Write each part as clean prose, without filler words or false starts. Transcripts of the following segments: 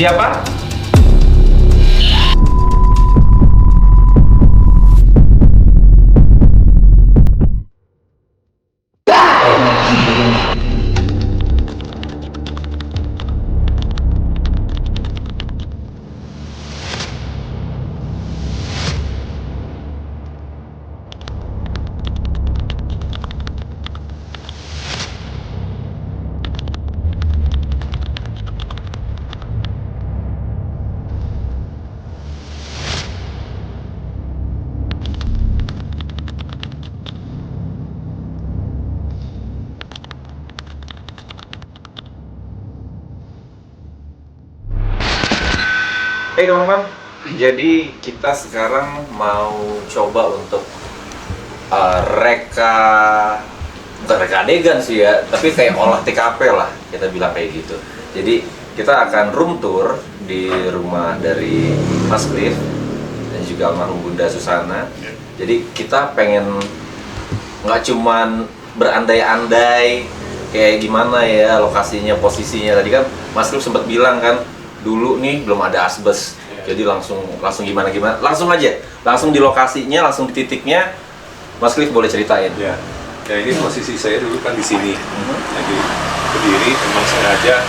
siapa? Hey teman-teman, jadi kita sekarang mau coba untuk reka, bukan reka adegan sih ya, tapi kayak olah TKP lah, kita bilang kayak gitu. Jadi kita akan room tour di rumah dari Mas Cliff dan juga almarhum Bunda Susana. Jadi kita pengen nggak cuman berandai-andai kayak gimana ya lokasinya, posisinya. Tadi kan Mas Cliff sempat bilang kan, dulu nih belum ada asbes, jadi langsung gimana langsung aja, langsung di lokasinya, langsung di titiknya. Mas Cliff boleh ceritain ya. Ya, ini posisi saya dulu kan di sini, lagi berdiri, memang sengaja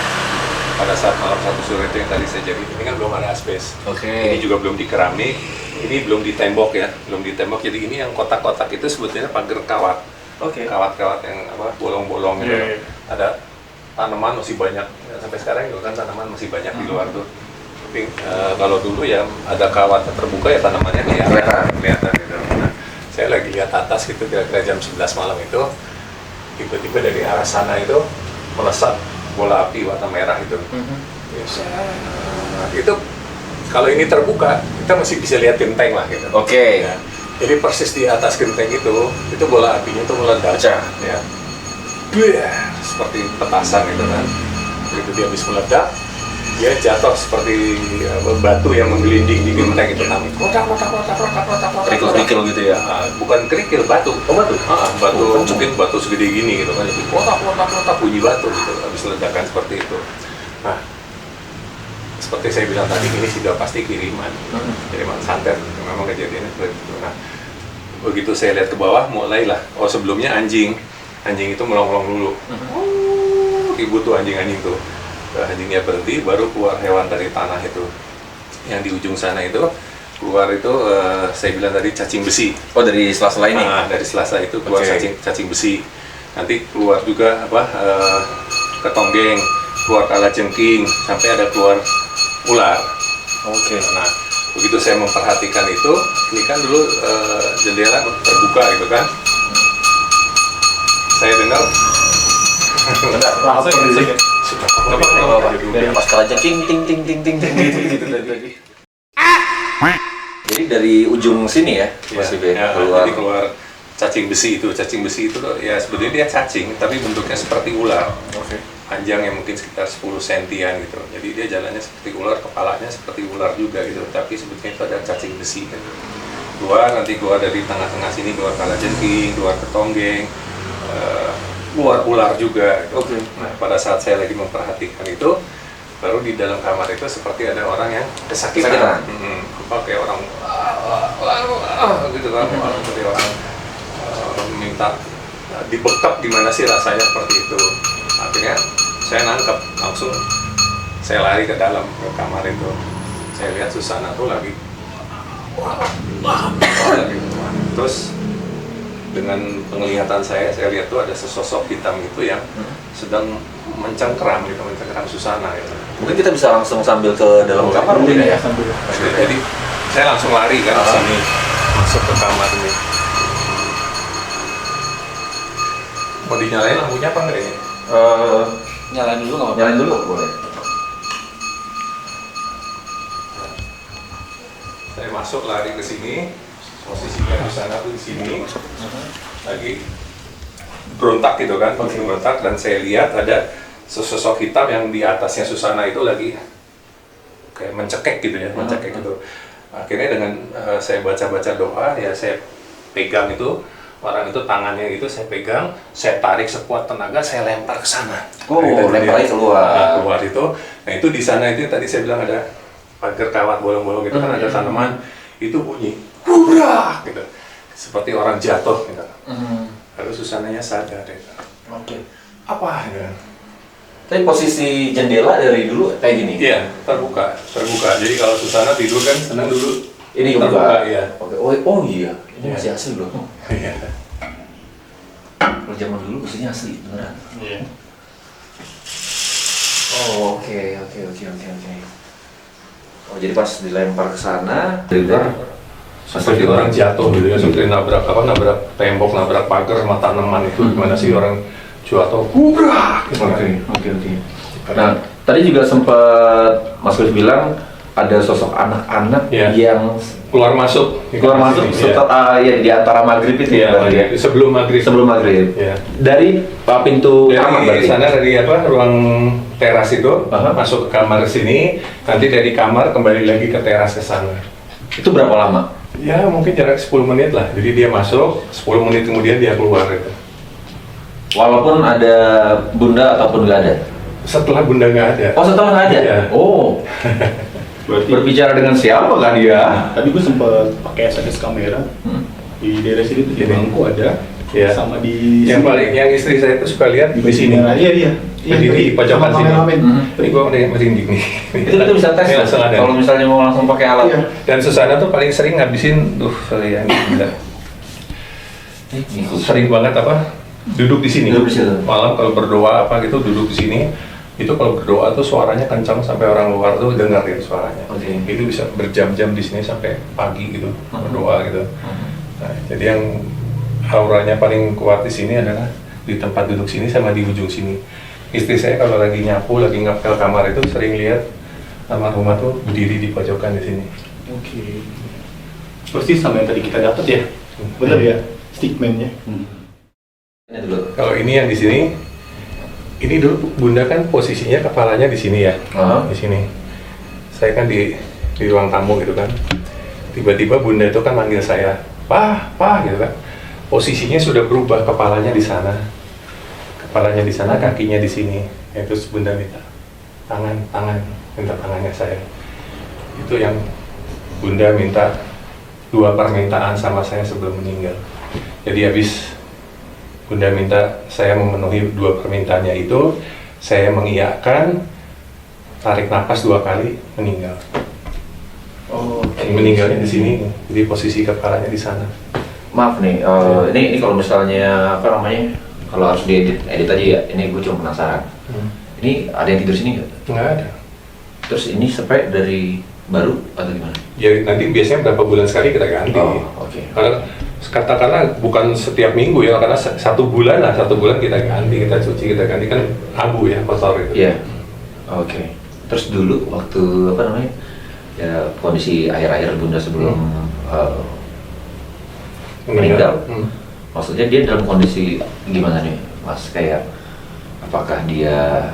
pada saat malam satu sore itu yang tadi saya jadi. Ini kan belum ada asbes, ini juga belum di keramik, ini belum di tembok ya, belum di tembok. Jadi ini yang kotak-kotak itu sebetulnya pagar kawat, kawat-kawat yang apa, bolong-bolong gitu. Ada tanaman masih banyak, sampai sekarang juga kan tanaman masih banyak di luar tuh. Tapi kalau dulu ya ada kawat terbuka ya tanamannya kelihatan gitu. Nah, saya lagi lihat atas gitu kira-kira jam 11 malam itu, tiba-tiba dari arah sana itu melesat bola api warna merah itu. Itu kalau ini terbuka kita masih bisa lihat genteng lah gitu. Ya. Jadi persis di atas genteng itu bola apinya tuh meledak. Ya. Seperti petasan gitu kan. Begitu dia habis meledak, dia jatuh seperti batu yang menggelinding di genteng itu. kerikil gitu ya? Bukan kerikil, batu. Batu mungkin batu segede gini gitu kan. Kotak bunyi batu gitu habis ledakan seperti itu. Nah, seperti saya bilang tadi, ini sudah pasti kiriman santet, memang kejadiannya seperti itu. Nah, begitu saya lihat ke bawah, mulailah. Sebelumnya anjing itu melonglong dulu. Ibu tuh anjing tuh. Anjingnya berhenti, baru keluar hewan dari tanah itu. Yang di ujung sana itu keluar itu saya bilang tadi cacing besi. Dari sela-sela ini? Dari sela-sela itu keluar cacing besi. Nanti keluar juga ketonggeng, keluar kalajengking, sampai ada keluar ular. Nah, begitu saya memperhatikan itu, ini kan dulu jendela terbuka gitu kan. Saya dengar pas kalajengking ting gitu tadi. Jadi dari ujung sini ya, Mas Cliff keluar. Jadi keluar cacing besi itu. Cacing besi itu ya sebetulnya dia cacing, tapi bentuknya seperti ular. Panjang yang mungkin sekitar 10 sentian gitu. Jadi dia jalannya seperti ular, kepalanya seperti ular juga gitu. Tapi sebetulnya itu ada cacing besi gitu. Nanti keluar dari tengah-tengah sini, keluar kalajengking, keluar ketonggeng, keluar ular juga gitu. Nah, pada saat saya lagi memperhatikan itu, baru di dalam kamar itu seperti ada orang yang kesakitan. Kayak orang gitu kan, seperti orang minta dibekap, gimana sih rasanya seperti itu. Akhirnya saya nangkep, langsung saya lari ke dalam ke kamar itu. Saya lihat Susana tuh lagi terus dengan penglihatan saya lihat tuh ada sesosok hitam itu yang sedang mencengkeram Susana gitu. Mungkin kita bisa langsung sambil ke dalam kamar mungkin ya? Jadi saya langsung lari kan ke sini, masuk ke kamar ini. Mau dinyalain lampunya apa enggak ini? Nyalain dulu nggak apa-apa? Nyalain dulu boleh. Saya masuk lari ke sini, posisinya Susana tuh di sini, lagi berontak gitu kan, berontak, dan saya lihat ada sesosok hitam yang di atasnya Susana itu lagi kayak mencekek gitu ya, mencekek gitu. Akhirnya dengan saya baca-baca doa, ya saya pegang itu, orang itu tangannya itu saya pegang, saya tarik sekuat tenaga, saya lempar ke sana. Oh, lemparnya keluar. Keluar itu. Nah itu di sana itu tadi saya bilang ada pagar kawat bolong-bolong itu kan ada tanaman, itu bunyi, hurrah gitu, seperti orang jatuh gitu. Lalu Susananya sadar gitu. Oke. Apa gitu? Tapi posisi jendela dari dulu kayak gini? Iya, terbuka. Jadi kalau Susana tidur kan senang dulu. Ini terbuka, kebuka? iya. Oke. Oh iya, ini Iya. masih asli loh. Iya. Kalau zaman dulu mesinnya asli, beneran. Iya. Oh, oke. Oh, jadi pas dilempar ke sana, dari luar Seperti orang jatuh gitu ya, seperti nabrak tembok, nabrak pagar sama tanaman itu gimana sih orang jatuh, hurrah gitu. Oke. Nah, tadi juga sempat Mas Chris bilang ada sosok anak-anak Iya. yang keluar masuk setelah ya di antara maghrib itu ya, berarti ya? sebelum maghrib. Ya. Ya. Dari pintu kamar Dari berarti. sana dari ruang teras itu Aha. masuk ke kamar sini, nanti dari kamar kembali lagi ke teras ke sana. Itu berapa lama? Ya mungkin jarak 10 menit lah, jadi dia masuk 10 menit kemudian dia keluar gitu. Walaupun ada bunda ataupun nggak ada. Setelah bunda nggak ada. Oh, setelah nggak ada. Iya. Oh, Berarti berbicara dengan siapa kan dia? tadi gue sempet pakai SLS kamera di daerah sini tuh di Ini. bangku ada, Iya. sama di Yang paling yang istri saya itu suka lihat di sini. Iya. Berdiri di pojokan sini. Ini gua merinding nih. Itu bisa tes Ini lah. langsung ada. Kalau misalnya mau langsung pakai alat. Iya. Dan Susana tuh paling sering ngabisin, sorry ya, ini gila. Sering banget duduk di sini. Duduk di situ. Malam kalau berdoa gitu duduk di sini. Itu kalau berdoa tuh suaranya kencang sampai orang luar tuh dengar gitu suaranya. Oke. Itu bisa berjam-jam di sini sampai pagi gitu berdoa gitu. Nah, jadi yang auranya paling kuat di sini adalah di tempat duduk sini sama di ujung sini. Istri saya kalau lagi nyapu, lagi ngepel kamar itu sering lihat almarhumah tuh berdiri di pojokan di sini. Oke. Persis sama yang tadi kita dapat ya. Bener ya, stickman-nya. Ini dulu. Kalau ini yang di sini, ini dulu bunda kan posisinya kepalanya di sini ya, di sini. Saya kan di ruang tamu gitu kan. Tiba-tiba bunda itu kan manggil saya, Pak gitu kan. Posisinya sudah berubah, kepalanya di sana, kakinya di sini. Terus bunda minta minta tangannya saya. Itu yang bunda minta 2 permintaan sama saya sebelum meninggal. Jadi habis bunda minta saya memenuhi 2 permintaannya itu, saya mengiyakan, tarik nafas 2 kali, meninggal. Oh, Meninggalnya di sini, jadi posisi kepalanya di sana. Maaf nih, ini kalau misalnya kalau harus diedit aja ya. Ini gue cuma penasaran. Ini ada yang tidur sini nggak? Nggak ada. Terus ini spray dari baru atau gimana? Ya nanti biasanya berapa bulan sekali kita ganti. Oh, oke. Karena katakanlah bukan setiap minggu ya, karena 1 bulan kita ganti, kita cuci, kita ganti kan abu ya, kotor itu. Iya. Oke. Terus dulu waktu ya kondisi akhir-akhir bunda sebelum meninggal, maksudnya dia dalam kondisi gimana nih, Mas? Kayak apakah dia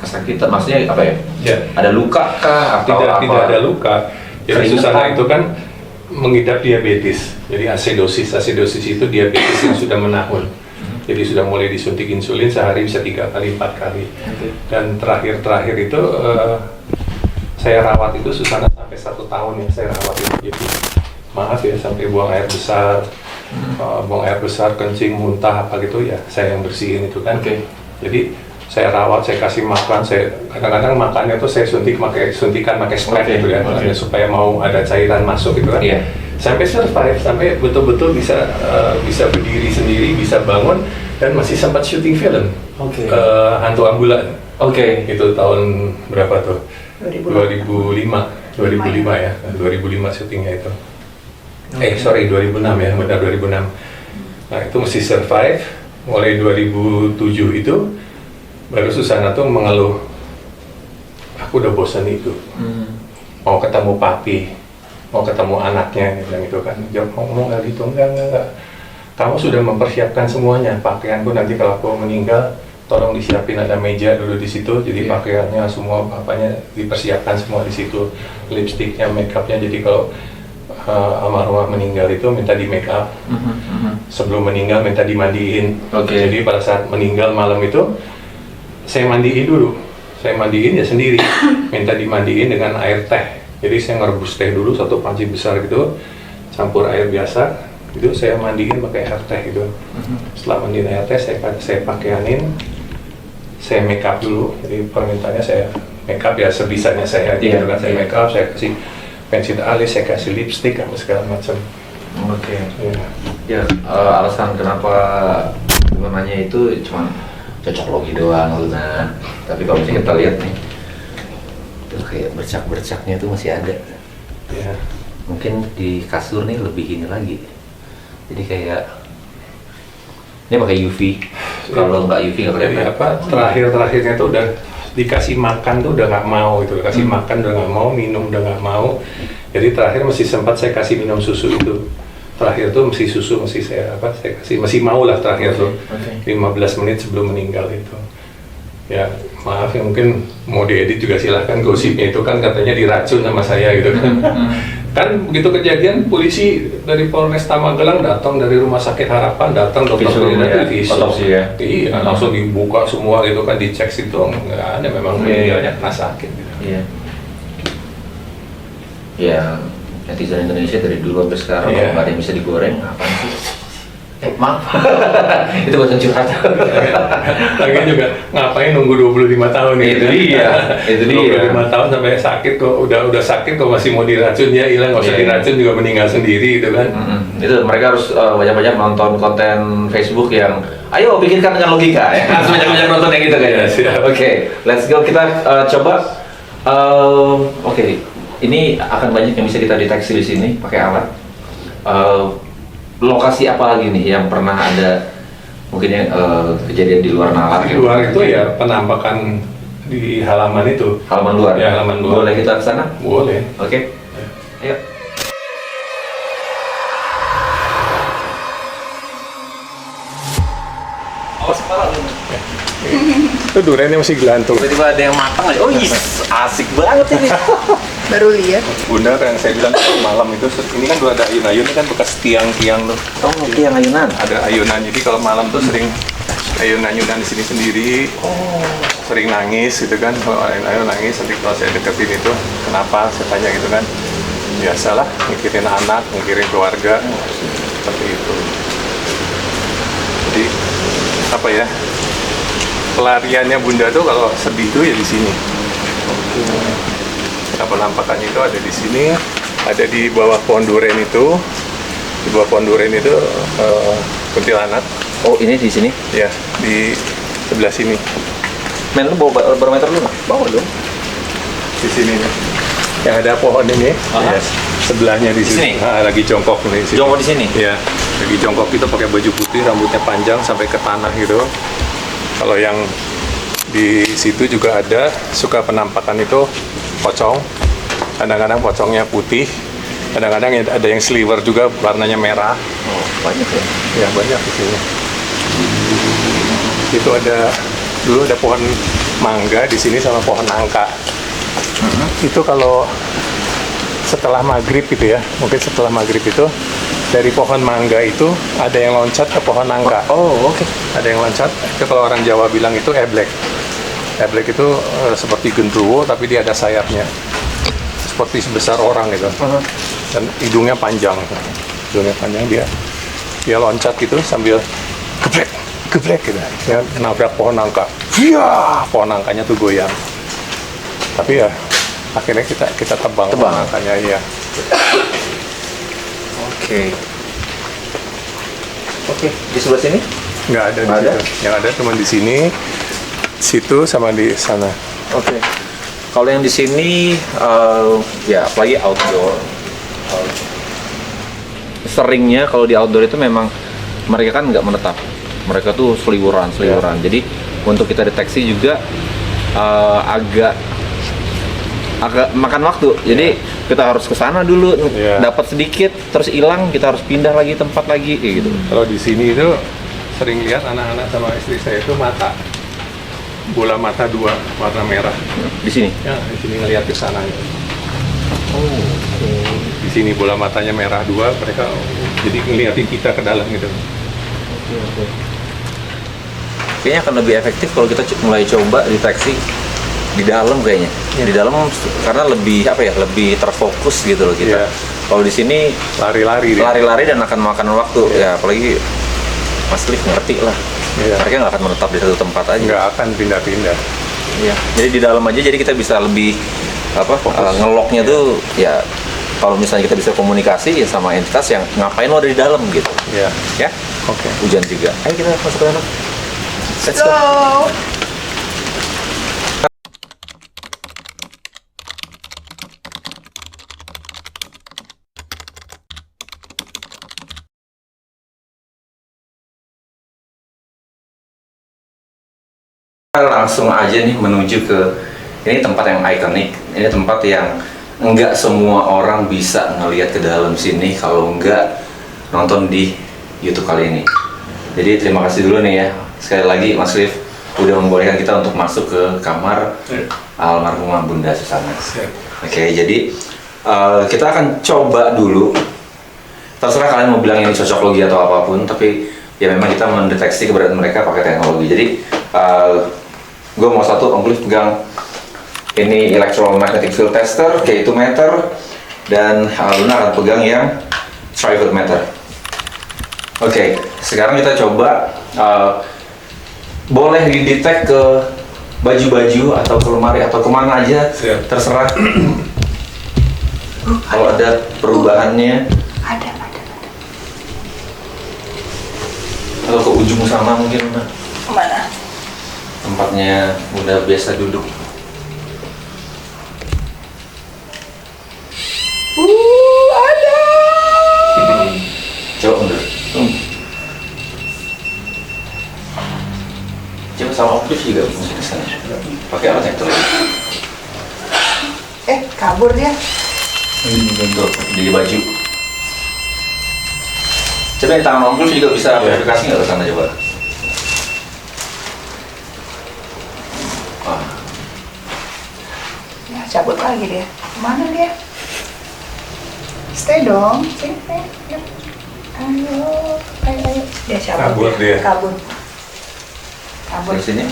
kesakitan? Maksudnya apa ya? Ya. Ada luka kah atau Tidak ada luka. Jadi Keringetan. Susana itu kan mengidap diabetes. Jadi asedosis itu diabetes yang sudah menahun. Jadi sudah mulai disuntik insulin sehari bisa 3 kali, 4 kali. Dan terakhir itu saya rawat itu Susana sampai 1 tahun ya saya rawat itu. Jadi maaf ya sampai buang air besar, kencing, muntah apa gitu ya saya yang bersihin itu kan. Oke. Jadi saya rawat, saya kasih makan, saya kadang-kadang makannya tuh saya suntikan pakai spray gitu kan, supaya mau ada cairan masuk gitu kan. Iya. Sampai survive, sampai betul-betul bisa berdiri sendiri, bisa bangun dan masih sempat syuting film. Oke. Hantu ambulan. Oke. Itu tahun berapa tuh? 2005 ya, 2005 syutingnya itu. 2006 ya, benar 2006. Nah itu mesti survive, mulai 2007 itu baru Susana tuh mengeluh, aku udah bosan itu, mau ketemu papi, mau ketemu anaknya, dia bilang itu kan. Jawab ngomong nggak gitu, enggak. Kamu sudah mempersiapkan semuanya, pakaianku nanti kalau aku meninggal, tolong disiapin ada meja dulu di situ, jadi pakaiannya semua apanya dipersiapkan semua di situ, lipstiknya, makeupnya, jadi kalau almarhumah meninggal itu minta di make up. Sebelum meninggal minta dimandiin. Jadi pada saat meninggal malam itu saya mandiin dulu. Saya mandiin ya sendiri. Minta dimandiin dengan air teh. Jadi saya ngerebus teh dulu 1 panci besar gitu, campur air biasa. Itu saya mandiin pakai air teh gitu. Setelah mandiin air teh saya pakaianin. Saya make up dulu. Jadi permintaannya saya make up ya sebisanya saya aja gitu kan. Saya make up, saya kasih pensil alis, saya kasih lipstick apa segala macam. Ya, alasan kenapa namanya itu cuma cocok logi doang Luna. Tapi kalau misalnya kita lihat nih, tuh kayak bercak-bercaknya tuh masih ada. Ya. Mungkin di kasur nih lebih ini lagi. Jadi kayak ini pakai UV. Kalau nggak UV nggak Jadi kelihatan. terakhirnya tuh udah dikasih makan tuh udah nggak mau gitu, kasih makan udah nggak mau, minum udah nggak mau. Jadi terakhir masih sempat saya kasih minum susu itu. Terakhir tuh masih susu saya kasih masih mau lah terakhir tuh 15 menit sebelum meninggal itu. Ya maaf ya mungkin mau diedit juga silahkan, gosipnya itu kan katanya diracun sama saya gitu kan. Kan begitu kejadian polisi dari Polresta Magelang datang, dari Rumah Sakit Harapan datang, dokter otopsi ya. Iya, langsung dibuka semua gitu kan, dicek situ nggak ada, memang meninggalnya kena sakit gitu. Iya. Ya, netizen Indonesia dari dulu sampai sekarang kalau nggak ada yang bisa digoreng, apaan sih? Maaf, itu bukan curhat. Lagi juga ngapain nunggu 25 tahun nih? Itu dia. 25 tahun sampai sakit kok, udah sakit kok masih mau diracun, ya hilang, nggak usah diracun juga meninggal sendiri gitu kan. Itu mereka harus banyak-banyak nonton konten Facebook yang ayo pikirkan dengan logika ya. Harus banyak-banyak nonton yang gitu kayaknya. Oke, let's go, kita coba. Ini akan banyak yang bisa kita deteksi di sini pakai alat. Lokasi apa lagi nih yang pernah ada mungkin yang kejadian di luar nalar? Di luar itu ya penampakan di halaman itu. Halaman luar? Ya, halaman luar. Boleh kita ke sana? Boleh. Oke. Ayo. Awas kepala lu. Itu duriannya masih gelantung. Tiba-tiba ada yang matang aja. Oh yes, asik banget ini. Baru lihat. Bunda yang saya bilang malam itu, ini kan ada ayun-ayun, ini kan bekas tiang-tiang tuh. Oh, tiang ayunan. Ada ayunan, jadi kalau malam tuh sering ayun-ayunan di sini sendiri. Sering nangis gitu kan, kalau ayun-ayun nangis, nanti kalau saya deketin itu, kenapa? Saya tanya gitu kan. Biasalah, mikirin anak, mikirin keluarga, seperti itu. Jadi apa ya? Pelariannya Bunda tuh kalau sedih tuh ya di sini. Nah, penampakannya itu ada di sini, ada di bawah pohon duren itu. Di bawah pohon duren itu kuntilanak. Oh, ini di sini? Ya, di sebelah sini. Men, lu bawa barometer lu nggak? Bawa dong. Di sini nih. Yang ada pohon ini, ya, sebelahnya di sini. Sini? Ah, lagi jongkok nih di sini. Jongkok di sini? Iya, lagi jongkok itu pakai baju putih, rambutnya panjang sampai ke tanah gitu. Kalau yang di situ juga ada, suka penampakan itu pocong. Kadang-kadang pocongnya putih, kadang-kadang ada yang sliver juga warnanya merah. Oh, banyak ya? Ya banyak di sini. Itu dulu ada pohon mangga di sini sama pohon nangka. Itu kalau setelah maghrib gitu ya, mungkin setelah maghrib itu dari pohon mangga itu ada yang loncat ke pohon nangka. Oh, oke. Ada yang loncat. Itu kalau orang Jawa bilang itu eblek. Eblek itu seperti genderuwo tapi dia ada sayapnya. Seperti sebesar orang gitu. Dan hidungnya panjang. Hidungnya panjang, dia loncat gitu sambil gebrek gitu. Dia nabrak pohon nangka. Via, pohon nangkanya tuh goyang. Tapi ya akhirnya kita tebang pohon nangkanya, iya. Oke, di sebelah sini? Nggak ada di situ. Yang ada cuma di sini, situ sama di sana. Oke. Kalau yang di sini, ya apalagi outdoor. Seringnya kalau di outdoor itu memang mereka kan nggak menetap. Mereka tuh seliburan. Jadi untuk kita deteksi juga agak makan waktu. Jadi kita harus ke sana dulu, dapat sedikit, terus hilang, kita harus pindah lagi tempat lagi, kayak gitu. Kalau di sini itu sering lihat anak-anak sama istri saya itu bola mata 2 warna merah. Di sini. Ya, di sini ngelihat ke sana. Oh. Di sini bola matanya merah dua, mereka jadi ngeliatin kita ke dalam gitu. Kayaknya akan lebih efektif kalau kita mulai coba deteksi di dalam kayaknya. Di dalam karena lebih lebih terfokus gitu loh kita. Iya. Kalau di sini Lari-lari dia. lari-lari dan akan makan waktu. Ya apalagi Mas Liv ngerti lah. Iya. Mereka nggak akan menetap di satu tempat aja. Nggak akan pindah-pindah. Iya. Jadi di dalam aja jadi kita bisa lebih ngeloknya tuh ya kalau misalnya kita bisa komunikasi ya sama entitas yang ngapain lo ada di dalam gitu. Iya. Ya. Oke. Hujan juga. Ayo kita masuk ke dalam. Let's go. Langsung aja nih menuju ke ini tempat yang ikonik. Ini tempat yang enggak semua orang bisa ngelihat ke dalam sini kalau enggak nonton di YouTube kali ini. Jadi terima kasih dulu nih ya sekali lagi Mas Liv udah membolehkan kita untuk masuk ke kamar almarhumah Bunda Susana. Oke, jadi kita akan coba dulu. Terserah kalian mau bilang ini cocok logi atau apapun, tapi ya memang kita mendeteksi keberadaan mereka pakai teknologi. Jadi gue mau satu, Om Cliff pegang ini electromagnetic field tester, K2 meter, dan Luna akan pegang yang tripod meter. Oke, sekarang kita coba boleh didetek ke baju-baju atau ke lemari atau kemana aja, terserah. Kalau ada perubahannya, Ada. atau ke ujung sana mungkin Luna. Mana? Tempatnya udah biasa duduk. Ada. Coba mundur. Coba sama Optif juga mesti kesana. Pakai alat yang terlalu. Kabur dia. Tuh, di baju. Coba di tangan Optif juga bisa verifikasi nggak ke sana coba. Ya, cabut lagi dia. Kemana dia? Stay dong. Sini, ayo. Ayo. Dia cabut. Kabur dia. Kabur. Di sini.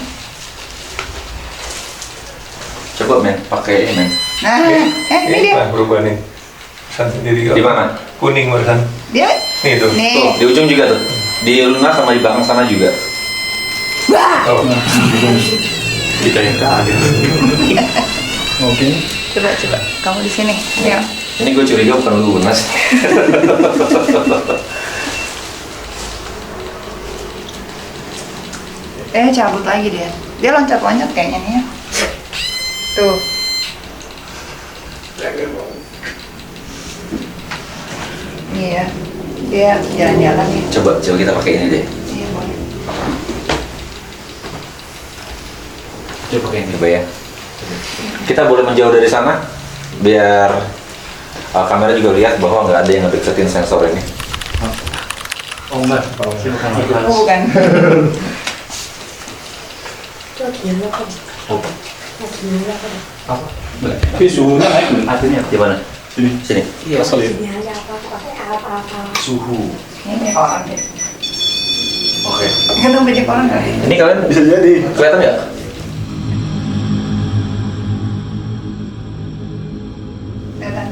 Coba men, pakai ini men. Nah, ini dia. Nah, berubah nih. San sendiri. Di mana? Kuning barusan. Dia. Nih tuh. Tuh, Nih. di ujung juga tuh. Di Luna sama di belakang sana juga. Wah. Oh. Kita yang kaget. Oke. Coba. Kamu di sini. Ya. Ini gue curiga bukan Luna sih. Cabut lagi dia. Dia loncat-loncat kayaknya nih ya. Tuh. Iya. Dia jalan-jalan ya. Coba kita pakai ini deh. Iya, boleh. Coba pakai ini coba ya. Kita boleh menjauh dari sana biar kamera juga lihat bahwa nggak ada yang ngedeketin sensor ini. Oh enggak, kalau sih bukan. Oh, bukan. Apa? Tapi suhunya naik artinya Di mana? sini. Sini. Iya, sekali. Ini aja apa pakai apa-apa. Suhu. Ini orang deh. Oke. Kan banyak orang kali. Ini kalian Bisa jadi. kelihatan nggak? Kelihatan.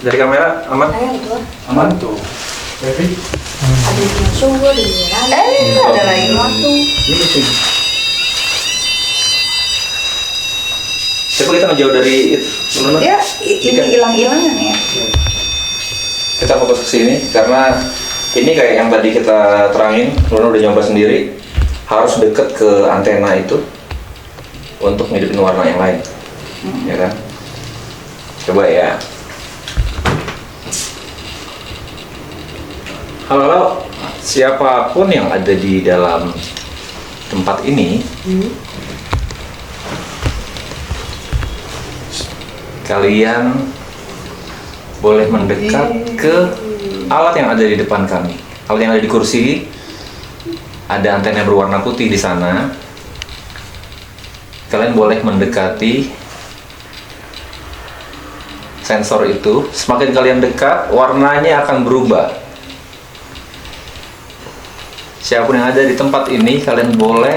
Dari kamera aman? Kayak gitu. Aman tuh. Baby. Ada yang sungguh di dalam. Ada lagi waktu. Ini sih. Coba kita ngejauh dari itu. Luna. Dia ini hilang-hilangan ya. Kita fokus ke sini karena ini kayak yang tadi kita terangin, Luna udah nyoba sendiri, harus deket ke antena itu untuk ngidupin warna yang lain, ya kan? Coba ya. Halo, siapapun yang ada di dalam tempat ini, kalian boleh mendekat ke alat yang ada di depan kami. Alat yang ada di kursi, ada antena berwarna putih di sana. Kalian boleh mendekati sensor itu, semakin kalian dekat, warnanya akan berubah. Siapapun yang ada di tempat ini, kalian boleh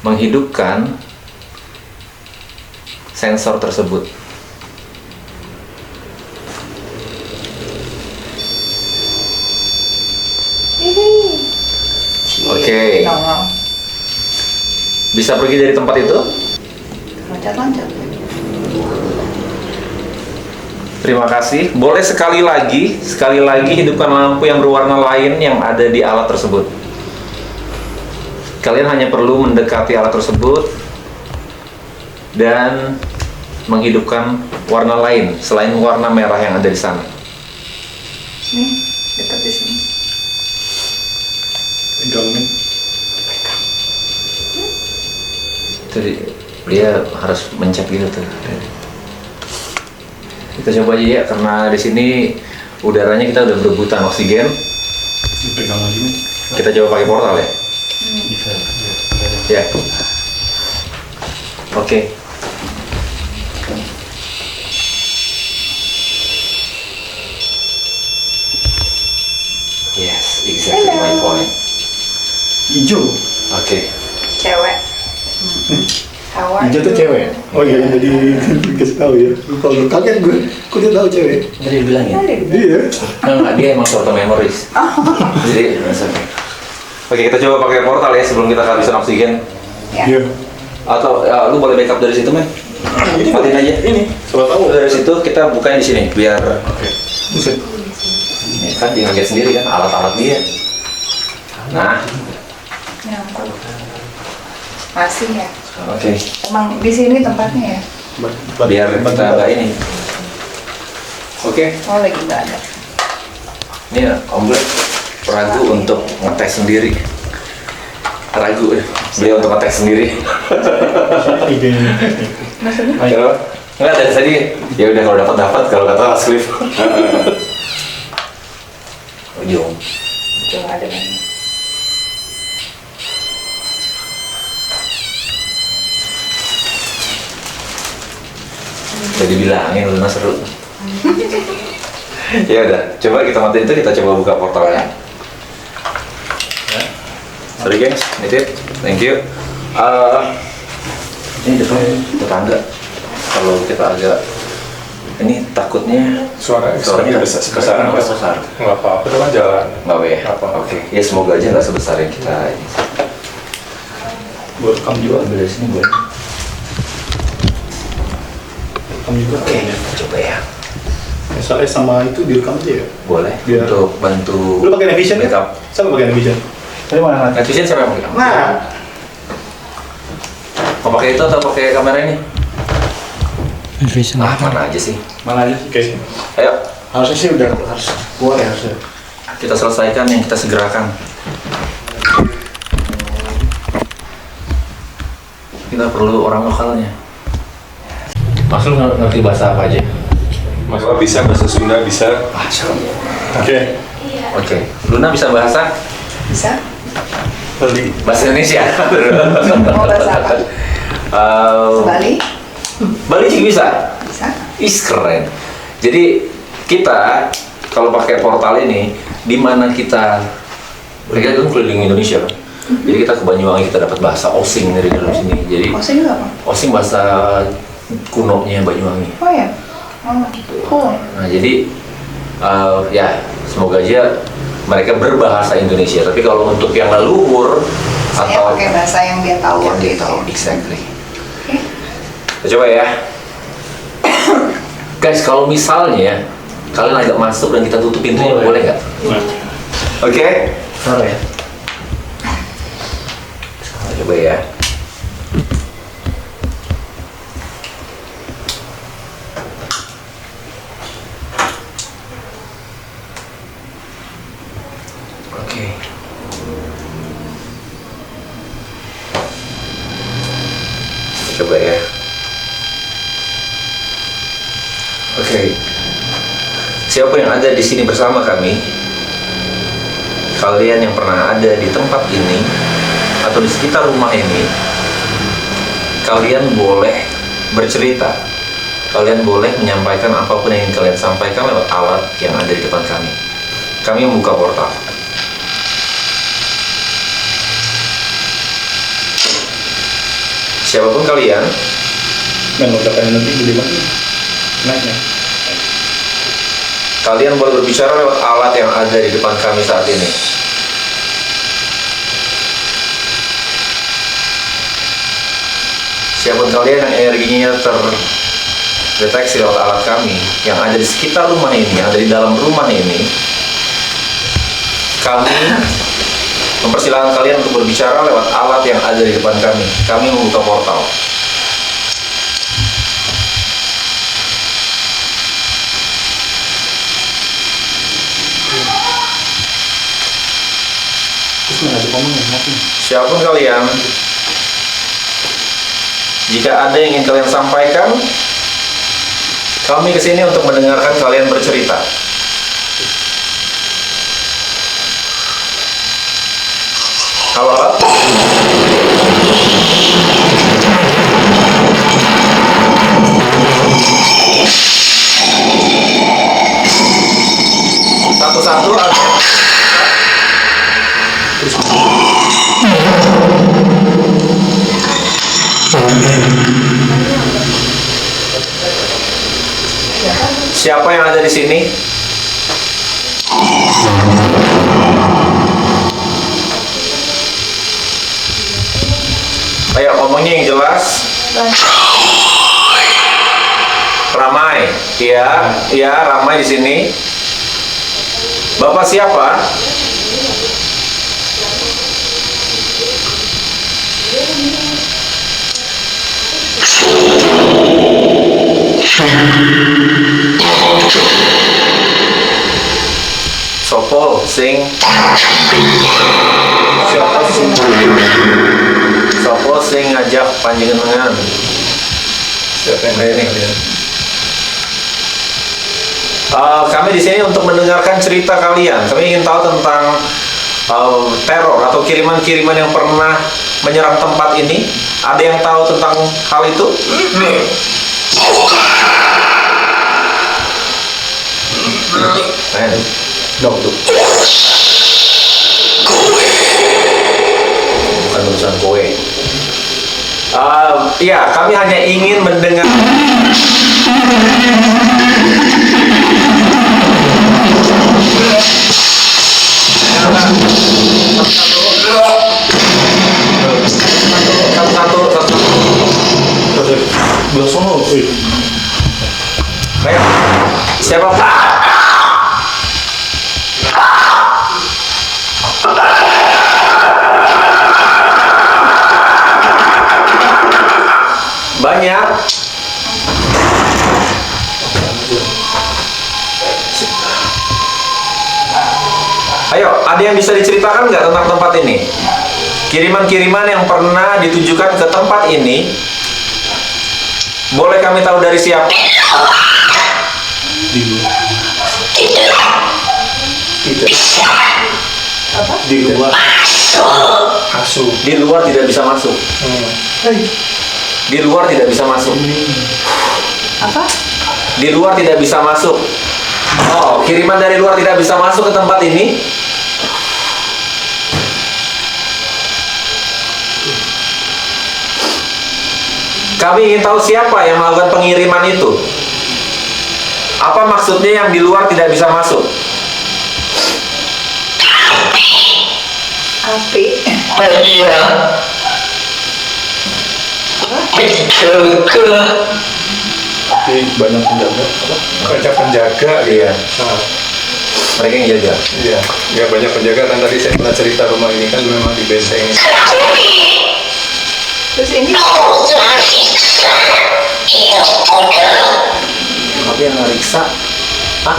menghidupkan sensor tersebut. Oke. Nongol. Bisa pergi dari tempat itu? Loncat-loncat. Terima kasih. Boleh sekali lagi hidupkan lampu yang berwarna lain yang ada di alat tersebut. Kalian hanya perlu mendekati alat tersebut dan menghidupkan warna lain selain warna merah yang ada di sana. Nih, dekat di sini. Pegangin. Jadi dia harus mencet gitu tuh. Kita coba aja ya, karena di sini udaranya kita udah berebutan oksigen. Dipegang lagi nih. Kita coba pakai portal ya. Bisa. Ya. Oke. Yes, exactly my point. Hijau. Oke. Cewek. Hawa. Hijau tuh cewek. Oh iya, jadi dikasih tahu ya. Kalau kaget gue, kok dia tahu cewek? Tadi dibilang ya. Iya. Enggak, dia emang short memories. Jadi, oke, kita coba pakai portal ya sebelum kita kehabisan oksigen. Ya. Iya. Atau ya, lu boleh backup dari situ, men. Matiin aja. Ini. Coba tahu. Dari situ kita bukain di sini biar Oke. Buset. ini kan dia ngaget sendiri kan alat-alat dia. Nah, Nyangkut. Masih ya. oke. Emang di sini tempatnya ya? Biar kita nggak ini. Oke. Oh, lagi nggak ada. Ini ya, Om Black ragu untuk ngetes sendiri. Ragu ya. Beliau untuk ngetes sendiri. Idenya. Maksudnya? Kenapa? Enggak, dari tadi ya udah kalau dapat kalau kata Mas Cliff. Ujung. Cuma ada banyak. Jadi bilangin Luna seru. Ya udah, coba kita matiin itu, kita coba buka portalnya. Sorry guys, nitip, thank you. Ini depan tetangga. Kalau kita agak ini takutnya Suaranya besar apa? besar. Nggak apa-apa, itu kan jalan. Nggak ya? Nggak apa. Oke. Ya semoga aja nggak sebesar yang kita ini. Buat rekam juga. Ambil dari sini boleh. Rekam juga. Oke, coba ya. SLS sama itu direkam aja ya? Boleh. Biar- Untuk bantu. Lu pakai Navision kan? backup. Siapa pakai Navision? Tadi mana? Netizen siapa yang pakai? Nah, Mau pakai itu atau pakai kamera ini? Ah, mana aja sih? Mana aja sih guys? Ayo, Harusnya sih udah harus keluar ya harusnya. kita selesaikan yang kita segerakan. Kita perlu orang lokalnya. Mas lu ngerti bahasa apa aja? Mas bisa bahasa Sunda, bisa. Oke. Oke. Luna bisa bahasa? bisa? Beli. Bahasa Indonesia. Mau bahasa apa? Bali? Bali juga bisa. Bisa? Is keren. Jadi kita kalau pakai portal ini, di mana kita mereka kan keliling Indonesia kan. Jadi kita ke Banyuwangi, kita dapat bahasa Osing dari dalam sini. Jadi Osing nggak apa? Osing bahasa kunonya Banyuwangi. Oh ya? Oh, cool. Nah jadi ya semoga aja mereka berbahasa Indonesia. Tapi kalau untuk yang leluhur Saya atau pakai bahasa yang dia tahu yang waktu dia itu. tahu, exactly. Oke. Kita coba ya. Guys, kalau misalnya kalian agak masuk dan kita tutup pintunya, boleh nggak? Oke? Taruh ya. Coba ya. Oke. Coba ya. Oke. Siapa yang ada di sini bersama kami? Kalian yang pernah ada di tempat ini atau di sekitar rumah ini, kalian boleh bercerita Kalian boleh menyampaikan apapun yang ingin kalian sampaikan lewat alat yang ada di depan kami. Kami membuka portal. Siapapun kalian, udah nanti gede banget. Naik. kalian boleh berbicara lewat alat yang ada di depan kami saat ini. Siapapun kalian yang energinya terdeteksi lewat alat kami yang ada di sekitar rumah ini, yang ada di dalam rumah ini, kami mempersilahkan kalian untuk berbicara lewat alat yang ada di depan kami. Kami membuka portal. Terus nggak ada ngomong ya, mati. Siapapun kalian, jika ada yang ingin kalian sampaikan, kami kesini untuk mendengarkan kalian bercerita. Halo, halo. Satu-satu ada. Siapa yang ada di sini? Ayo ngomongnya yang jelas. Ramai, iya Ramai di sini. Bapak siapa? Sopo sing Sopo sing ngajak panjenengan. Siapa yang ini? Kami di sini untuk mendengarkan cerita kalian. Kami ingin tahu tentang teror atau kiriman-kiriman yang pernah menyerang tempat ini. Ada yang tahu tentang hal itu? Dok, tuh. Bukan urusan kowe. Iya, kami hanya ingin mendengar. Satu. Belah sono, Ayo, siapa Pak? Banyak. Ayo, ada yang bisa diceritakan nggak tentang tempat ini? Kiriman-kiriman yang pernah ditujukan ke tempat ini, boleh kami tahu dari siapa? Di luar. Tidak. Di luar. Asuh. Di luar tidak bisa masuk. Di luar tidak bisa masuk. Apa? Di luar tidak bisa masuk. Oh, kiriman dari luar tidak bisa masuk ke tempat ini. Kami ingin tahu siapa yang melakukan pengiriman itu. Apa maksudnya yang di luar tidak bisa masuk? Api. Tapi banyak penjaga. Baca penjaga, Iya. Nah, Mereka yang jaga. iya, ya banyak penjaga kan tadi saya pernah cerita rumah ini kan memang dibentengin. Terus ini Tapi yang ngeriksa, ah,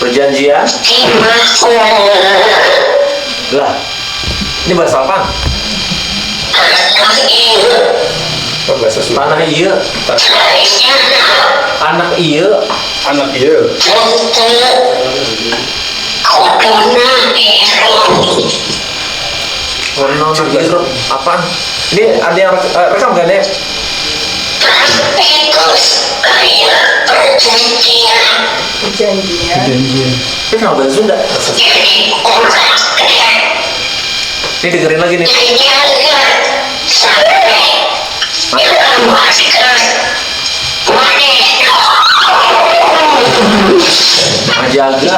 perjanjian. Lah, ini bahasa apa? Apa bahasa Sunda? Tanah iya, anak iya. Anak iya. Warna iya, apaan? Ini ada yang rekam kan, Dek? Perjanjian. Ini kenapa bahasa Sunda? Ini dengerin lagi nih. Jaga.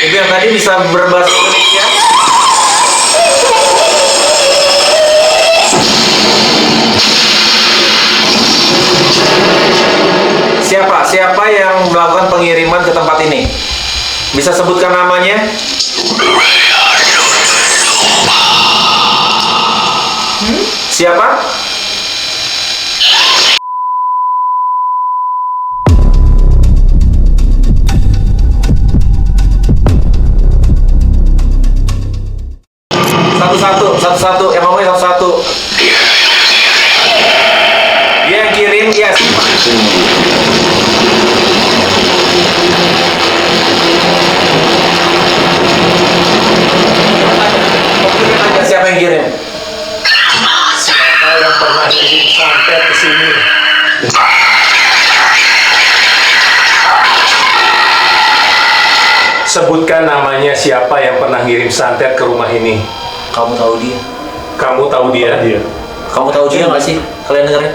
Ibu yang tadi bisa berbahasa Indonesia. Siapa yang melakukan pengiriman ke tempat ini? Bisa sebutkan namanya? Siapa? Satu-satu, yang ngomongin satu-satu. Dia yang kirim, dia siapa yang kirim? Siapa yang pernah kirim santet ke sini? Sebutkan namanya siapa yang pernah ngirim santet ke rumah ini. Kamu tahu dia? Kamu tahu dia? Kamu tahu dia nggak sih? Kalian dengerin?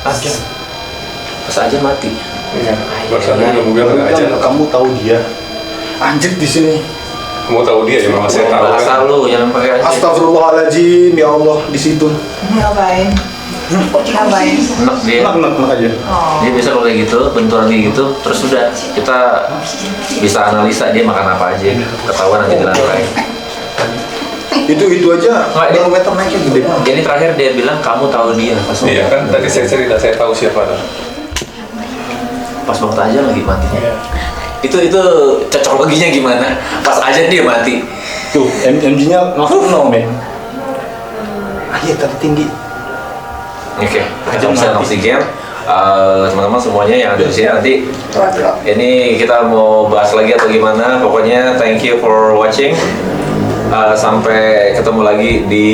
Aja. Pas aja mati. Bahasanya kemudian nggak aja. Kamu tahu dia. Anjir di sini. Kamu tahu dia ya, memang saya tahu Bahasa kan. lu jangan pakai aja. Astagfirullahaladzim, ya Allah di situ. Ngapain? Ngapain? Enak dia. Enak aja. Oh. Dia biasa kalau kayak gitu, benturan kayak gitu, terus sudah kita bisa analisa dia makan apa aja, ketahuan nanti di lantai. Itu aja. Nggak, dia- Barometer naiknya gede banget. Jadi terakhir dia bilang kamu tahu dia, pas Iya kan tadi saya cerita saya tahu siapa tuh. pas banget aja lagi matinya. Itu cocok loginya gimana? Pas aja dia mati. Tuh, MG-nya langsung 0, men. Iya, tertinggi. Oke, Aja bisa mati. oksigen. Teman-teman semuanya yang ada di sini nanti Waduh. ini kita mau bahas lagi atau gimana? Pokoknya thank you for watching. Sampai ketemu lagi di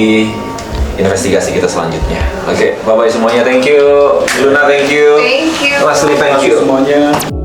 investigasi kita selanjutnya. Oke, bye bye semuanya. Thank you. Luna, thank you. Thank you. Leslie, thank you. Semuanya.